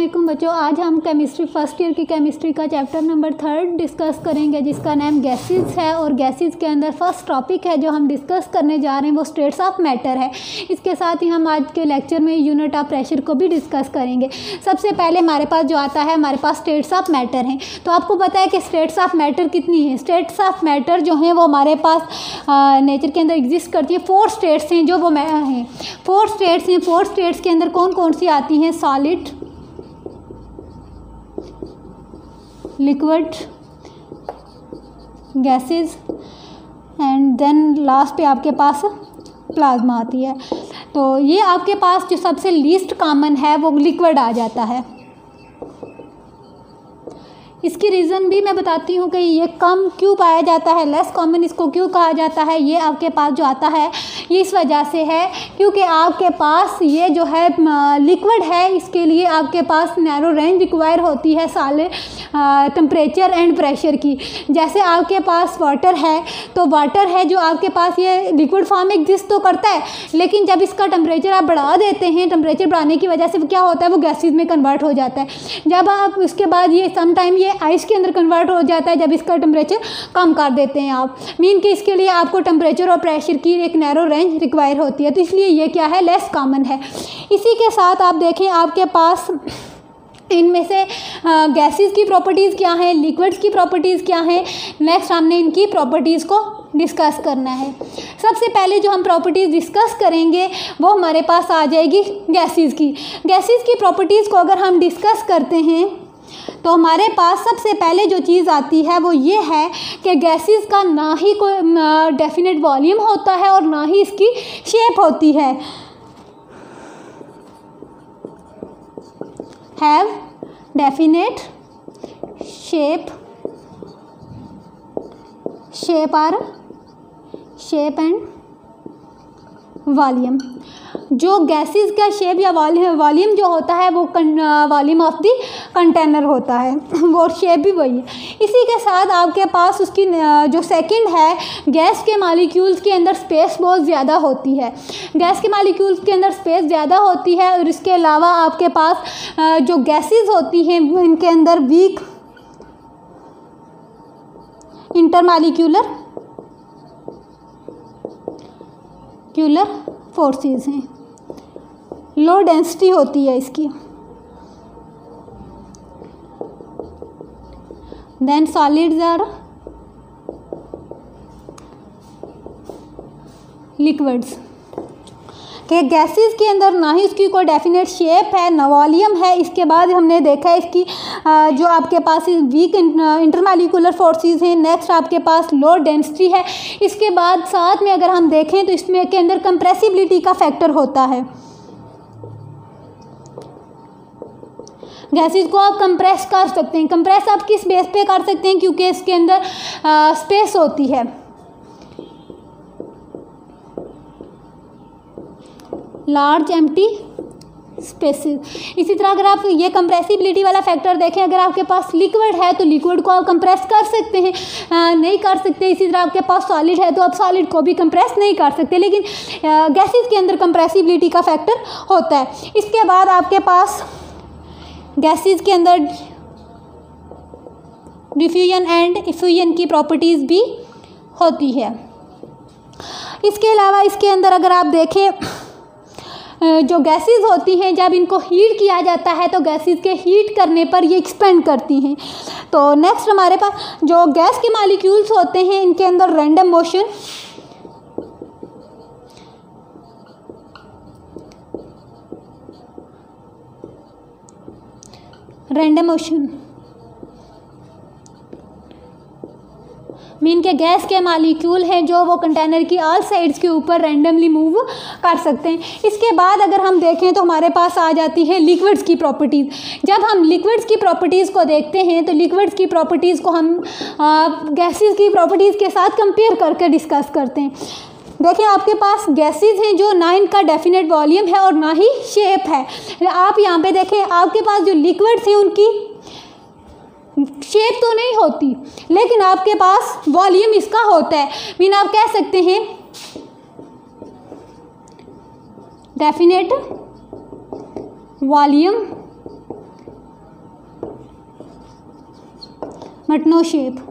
वालेकुम बच्चों, आज हम केमिस्ट्री फर्स्ट ईयर की केमिस्ट्री का चैप्टर नंबर 3 डिस्कस करेंगे जिसका नाम गैसेस है। और गैसेस के अंदर फर्स्ट टॉपिक है जो हम डिस्कस करने जा रहे हैं वो स्टेट्स ऑफ मैटर है। इसके साथ ही हम आज के लेक्चर में यूनिट ऑफ प्रेशर को भी डिस्कस करेंगे। सबसे पहले हमारे पास जो आता है, हमारे पास स्टेट्स ऑफ मैटर हैं। तो आपको पता है कि स्टेट्स ऑफ मैटर कितनी है। स्टेट्स ऑफ मैटर जो हैं वो हमारे पास नेचर के अंदर एग्जिस्ट करती है। 4 स्टेट्स हैं जो वो हैं 4 स्टेट्स हैं। 4 स्टेट्स के अंदर कौन कौन सी आती हैं? Solid, liquid, gases and then last पे आपके पास प्लाज्मा आती है। तो ये आपके पास जो सबसे लीस्ट कॉमन है वो लिक्विड आ जाता है। इसकी रीज़न भी मैं बताती हूँ कि ये कम क्यों पाया जाता है, लेस कॉमन इसको क्यों कहा जाता है। ये आपके पास जो आता है ये इस वजह से है क्योंकि आपके पास ये जो है लिक्विड है, इसके लिए आपके पास नैरो रेंज रिक्वायर होती है साले टेम्परेचर एंड प्रेशर की। जैसे आपके पास वाटर है, तो वाटर है जो आपके पास ये लिक्विड फॉर्म में एग्जिस्ट तो करता है, लेकिन जब इसका टेम्परेचर आप बढ़ा देते हैं, टेम्परेचर बढ़ाने की वजह से क्या होता है, वो गैसेज में कन्वर्ट हो जाता है। जब आप उसके बाद ये समटाइम ये आइस के अंदर कन्वर्ट हो जाता है जब इसका टेम्परेचर कम कर देते हैं आप। मीन कि इसके लिए आपको टेम्परेचर और प्रेशर की एक नैरो रेंज रिक्वायर होती है, तो इसलिए ये क्या है, लेस कॉमन है। इसी के साथ आप देखें आपके पास इनमें से गैसेस की प्रॉपर्टीज़ क्या हैं, लिक्विड्स की प्रॉपर्टीज़ क्या हैं। नेक्स्ट हमने इनकी प्रॉपर्टीज़ को डिस्कस करना है। सबसे पहले जो हम प्रॉपर्टीज़ डिस्कस करेंगे वो हमारे पास आ जाएगी गैसेस की। गैसेस की प्रॉपर्टीज़ को अगर हम डिस्कस करते हैं तो हमारे पास सबसे पहले जो चीज़ आती है वो ये है कि गैसेस का ना ही कोई डेफिनेट वॉल्यूम होता है और ना ही इसकी शेप होती है। Have definite shape are shape and volume. जो गैसेस का शेप या वॉल्यूम जो होता है वो वॉल्यूम ऑफ द कंटेनर होता है, वो शेप भी वही है। इसी के साथ आपके पास उसकी जो सेकंड है, गैस के मॉलिक्यूल्स के अंदर स्पेस बहुत ज़्यादा होती है। गैस के मॉलिक्यूल्स के अंदर स्पेस ज़्यादा होती है और इसके अलावा आपके पास जो गैसेस होती हैं इनके अंदर वीक इंटरमॉलिक्यूलर फोर्सेस हैं, लो डेंसिटी होती है इसकी। देन सॉलिड्स आर लिक्विड्स के गैसेस के अंदर ना ही उसकी कोई डेफिनेट शेप है ना वॉल्यूम है। इसके बाद हमने देखा है इसकी जो आपके पास वीक इंटरमॉलिक्यूलर फोर्सेस हैं। नेक्स्ट आपके पास लो डेंसिटी है। इसके बाद साथ में अगर हम देखें तो इसमें के अंदर कंप्रेसिबिलिटी का फैक्टर होता है। गैसेस को आप कंप्रेस कर सकते हैं। कंप्रेस आप किस बेस पे कर सकते हैं, क्योंकि इसके अंदर स्पेस होती है, लार्ज एम्प्टी स्पेसेस। इसी तरह अगर आप ये कंप्रेसिबिलिटी वाला फैक्टर देखें, अगर आपके पास लिक्विड है तो लिक्विड को आप कंप्रेस कर सकते हैं, नहीं कर सकते। इसी तरह आपके पास सॉलिड है तो आप सॉलिड को भी कंप्रेस नहीं कर सकते, लेकिन गैसेस के अंदर कंप्रेसिबिलिटी का फैक्टर होता है। इसके बाद आपके पास गैसेस के अंदर डिफ्यूजन एंड इफ्यूजन की प्रॉपर्टीज़ भी होती है। इसके अलावा इसके अंदर अगर आप देखें जो गैसेस होती हैं, जब इनको हीट किया जाता है तो गैसेस के हीट करने पर ये एक्सपेंड करती हैं। तो नेक्स्ट हमारे पास जो गैस के मॉलिक्यूल्स होते हैं इनके अंदर रैंडम मोशन मीन के गैस के मॉलिक्यूल हैं जो वो कंटेनर की ऑल साइड्स के ऊपर रैंडमली मूव कर सकते हैं। इसके बाद अगर हम देखें तो हमारे पास आ जाती है लिक्विड्स की प्रॉपर्टीज़। जब हम लिक्विड्स की प्रॉपर्टीज़ को देखते हैं तो लिक्विड्स की प्रॉपर्टीज़ को हम गैसेस की प्रॉपर्टीज़ के साथ कंपेयर करके डिस्कस करते हैं। देखिए आपके पास गैसेस हैं जो ना इनका डेफिनेट वॉल्यूम है और ना ही शेप है। आप यहाँ पे देखें आपके पास जो लिक्विड्स हैं उनकी शेप तो नहीं होती, लेकिन आपके पास वॉल्यूम इसका होता है। मीन आप कह सकते हैं definite volume but no shape.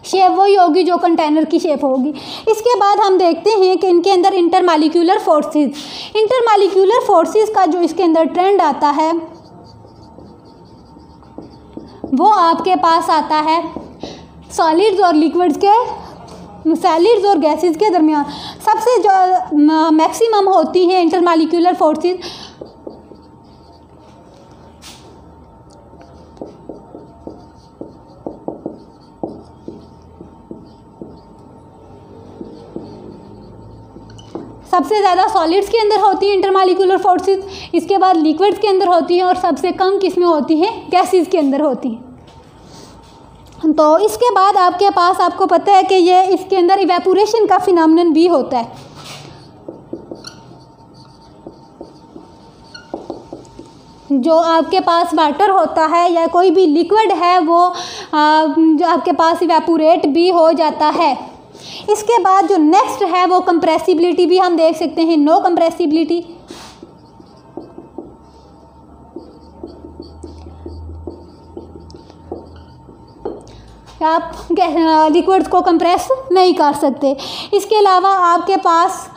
Shape वही होगी जो कंटेनर की शेप होगी। इसके बाद हम देखते हैं कि इनके अंदर इंटरमॉलिक्यूलर फोर्सेस, इंटरमॉलिक्यूलर फोर्सेस का जो इसके अंदर ट्रेंड आता है वो आपके पास आता है सॉलिड्स और लिक्विड्स के, सॉलिड्स और गैसेस के दरमियान सबसे जो मैक्सिमम होती हैं इंटरमॉलिक्यूलर फोर्सेस। सबसे ज़्यादा सॉलिड्स के अंदर होती है इंटरमॉलिक्यूलर फोर्सेस, इसके बाद लिक्विड्स के अंदर होती है और सबसे कम किस में होती है, गैसेस के अंदर होती है। तो इसके बाद आपके पास, आपको पता है कि ये इसके अंदर इवेपोरेशन का फिनोमेनन भी होता है। जो आपके पास वाटर होता है या कोई भी लिक्विड है वो जो आपके पास इवेपोरेट भी हो जाता है। इसके बाद जो नेक्स्ट है वो कंप्रेसिबिलिटी भी हम देख सकते हैं, नो कंप्रेसिबिलिटी। आप लिक्विड्स को कंप्रेस नहीं कर सकते। इसके अलावा आपके पास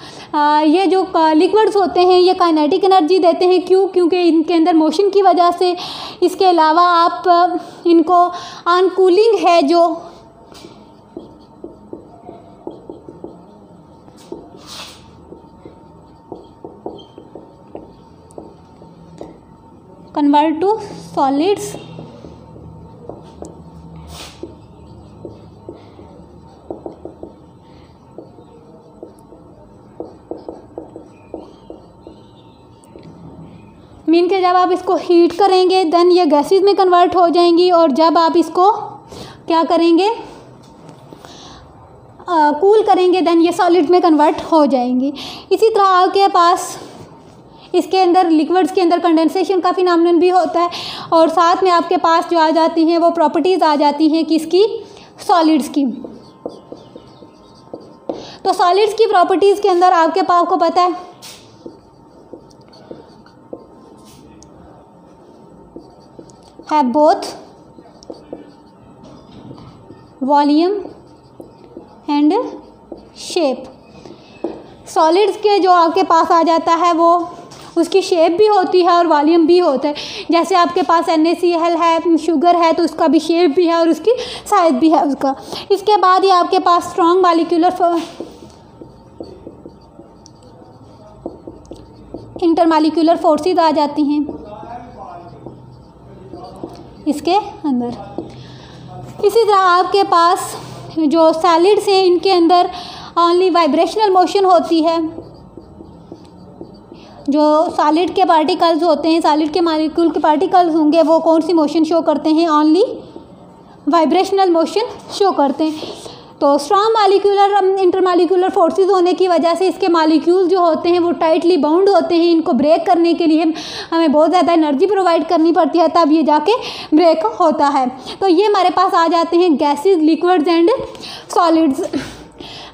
ये जो लिक्विड्स होते हैं ये काइनेटिक एनर्जी देते हैं, क्योंकि इनके अंदर मोशन की वजह से। इसके अलावा आप इनको ऑन कूलिंग है जो कन्वर्ट टू सॉलिड्स, मीन के जब आप इसको हीट करेंगे देन ये गैसेस में कन्वर्ट हो जाएंगी, और जब आप इसको क्या करेंगे, कूल करेंगे देन ये सॉलिड में कन्वर्ट हो जाएंगी। इसी तरह आपके पास इसके अंदर लिक्विड्स के अंदर कंडेंसेशन का फिनोमेनन भी होता है, और साथ में आपके पास जो आ जाती हैं वो प्रॉपर्टीज़ आ जाती हैं किसकी, सॉलिड्स की। तो सॉलिड्स की प्रॉपर्टीज़ के अंदर आपके पास को पता है both volume and shape. Solids के जो आपके पास आ जाता है वो उसकी शेप भी होती है और वॉल्यूम भी होता है। जैसे आपके पास NaCl है, शुगर है, तो उसका भी शेप भी है और उसकी साइज भी है उसका। इसके बाद ही आपके पास स्ट्रॉन्ग मॉलिक्यूलर इंटरमॉलिक्यूलर फोर्सेस आ जाती हैं इसके अंदर। इसी तरह आपके पास जो सॉलिड्स हैं इनके अंदर ओनली वाइब्रेशनल मोशन होती है। जो सॉलिड के पार्टिकल्स होते हैं, सॉलिड के मॉलिक्यूल के पार्टिकल्स होंगे, वो कौन सी मोशन शो करते हैं, ओनली वाइब्रेशनल मोशन शो करते हैं। तो स्ट्रॉन्ग मॉलिक्यूलर इंटरमॉलिक्यूलर फोर्सेस होने की वजह से इसके मॉलिक्यूल जो होते हैं वो टाइटली बाउंड होते हैं। इनको ब्रेक करने के लिए हमें बहुत ज़्यादा एनर्जी प्रोवाइड करनी पड़ती है, तब ये जाके ब्रेक होता है। तो ये हमारे पास आ जाते हैं gases, liquids and solids.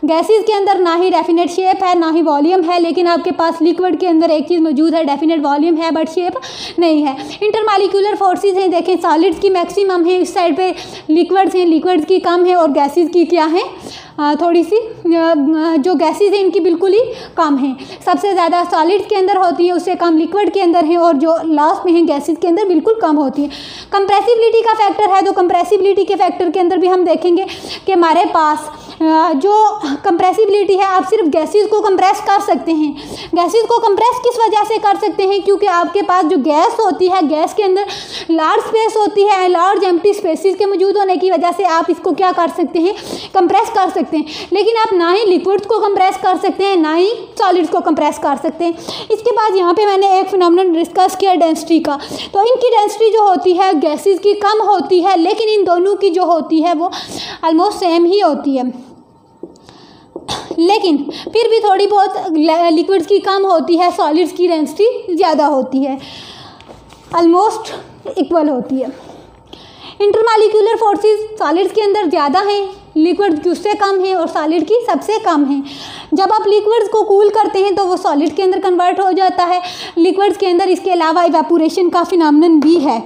Gases के अंदर ना ही डेफिनेट शेप है ना ही वॉल्यूम है, लेकिन आपके पास लिक्विड के अंदर एक चीज़ मौजूद है, डेफिनेट वॉल्यूम है बट शेप नहीं है। इंटरमॉलिक्यूलर फोर्सेस हैं, देखें सॉलिड्स की मैक्सिमम है, इस साइड पे लिक्विड्स हैं, लिक्विड्स की कम है, और गैसेस की क्या है, थोड़ी सी जो गैसेस हैं इनकी बिल्कुल ही कम है। सबसे ज़्यादा सॉलिड्स के अंदर होती है, उससे कम लिक्विड के अंदर है, और जो लास्ट में है गैसेस के अंदर बिल्कुल कम होती है। कंप्रेसिबिलिटी का फैक्टर है, तो कंप्रेसिबिलिटी के फैक्टर के अंदर भी हम देखेंगे कि हमारे पास जो कंप्रेसिबिलिटी है, आप सिर्फ गैसेस को कंप्रेस कर सकते हैं। गैसेस को कंप्रेस किस वजह से कर सकते हैं, क्योंकि आपके पास जो गैस होती है, गैस के अंदर लार्ज स्पेस होती है, लार्ज एम्प्टी स्पेसिस के मौजूद होने की वजह से आप इसको क्या कर सकते हैं, कंप्रेस कर सकते हैं। लेकिन आप ना ही लिक्विड्स को कंप्रेस कर सकते हैं ना ही सॉलिड्स को कंप्रेस कर सकते हैं। इसके बाद यहाँ पे मैंने एक फिनोमेनन डिस्कस किया डेंसिटी का। तो इनकी डेंसिटी जो होती है गैसेस की कम होती है, लेकिन इन दोनों की जो होती है वो ऑलमोस्ट सेम ही होती है, लेकिन फिर भी थोड़ी बहुत लिक्विड्स की कम होती है, सॉलिड्स की डेंसिटी ज़्यादा होती है, ऑलमोस्ट इक्वल होती है। इंटरमॉलिक्यूलर फोर्सेस सॉलिड्स के अंदर ज़्यादा हैं, लिक्विड की उससे कम है, और सॉलिड की सबसे कम है। जब आप लिक्विड्स को कूल करते हैं तो वो सॉलिड के अंदर कन्वर्ट हो जाता है। लिक्विड्स के अंदर इसके अलावा इवेपोरेशन का फिनोमेनन भी है।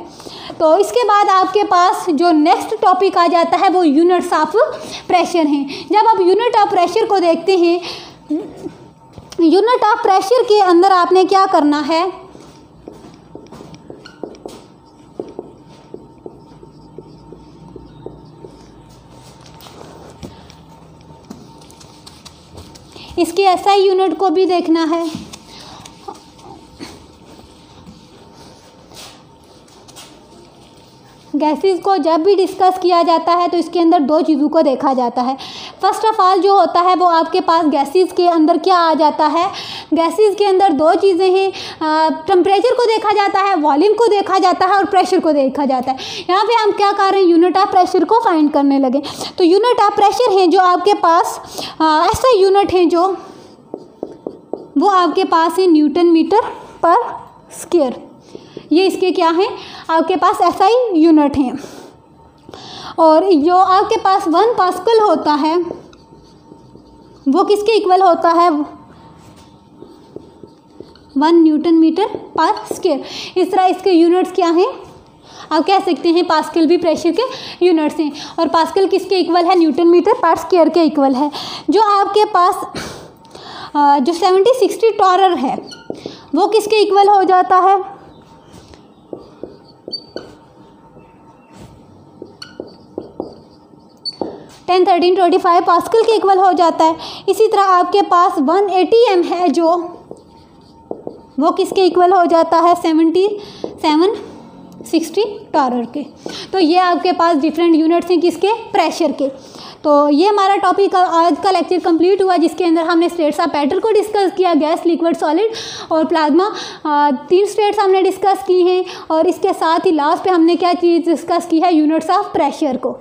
तो इसके बाद आपके पास जो नेक्स्ट टॉपिक आ जाता है वो यूनिट्स ऑफ प्रेशर हैं। जब आप यूनिट ऑफ प्रेशर को देखते हैं, यूनिट ऑफ प्रेशर के अंदर आपने क्या करना है, इसकी एसआई यूनिट को भी देखना है। गैसेस को जब भी डिस्कस किया जाता है तो इसके अंदर दो चीज़ों को देखा जाता है। फर्स्ट ऑफ ऑल जो होता है वो आपके पास गैसेस के अंदर क्या आ जाता है, गैसेस के अंदर दो चीज़ें हैं, टेम्परेचर को देखा जाता है, वॉल्यूम को देखा जाता है और प्रेशर को देखा जाता है। यहाँ पे हम क्या कर रहे हैं, यूनिट ऑफ प्रेशर को फाइंड करने लगे। तो यूनिट ऑफ प्रेशर हैं जो आपके पास ऐसा यूनिट है जो वो आपके पास है न्यूटन मीटर पर स्क्वायर। ये इसके क्या हैं, आपके पास एसआई यूनिट हैं। और जो आपके पास 1 पास्कल होता है वो किसके इक्वल होता है, 1 न्यूटन मीटर पर स्क्वायर। इस तरह इसके यूनिट्स क्या हैं, आप कह सकते हैं पास्कल भी प्रेशर के यूनिट्स हैं। और पास्कल किसके इक्वल है, न्यूटन मीटर पर स्क्वायर के इक्वल है। जो आपके पास जो 70-60 टॉरर है वो किसके इक्वल हो जाता है, 10, 13, 25 पास्कल के इक्वल हो जाता है। इसी तरह आपके पास 180 m है जो वो किसके इक्वल हो जाता है, 77-60 टॉरर के। तो ये आपके पास डिफरेंट यूनिट्स हैं किसके, प्रेशर के। तो ये हमारा टॉपिक आज का लेक्चर कंप्लीट हुआ, जिसके अंदर हमने स्टेट्स ऑफ मैटर को डिस्कस किया, गैस, लिक्विड, सॉलिड और प्लाज्मा, 3 स्टेट्स हमने डिस्कस की हैं। और इसके साथ ही लास्ट पे हमने क्या चीज़ डिस्कस की है, यूनिट्स ऑफ प्रेशर को।